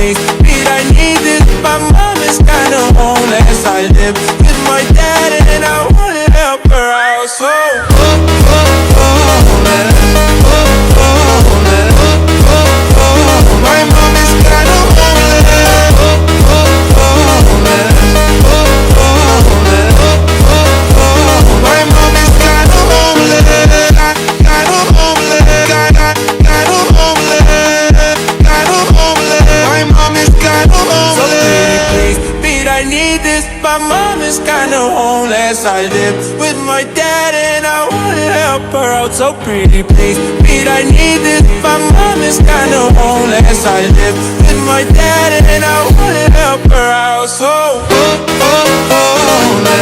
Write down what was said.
please, Pete, I need this. My mom is kinda homeless. I live with my dad and I wanna help her out. So, my mom is kinda homeless. My mom is kinda homeless. Kinda homeless. Kinda homeless. Kinda homeless. My mom is kinda homeless. So pretty please, Pete, I need this. My mom is kinda homeless. I live with my dad and I wanna help her out. So pretty please, Pete, I need this. My mom is kinda homeless. I live with my dad and I wanna help her out. So, homeless.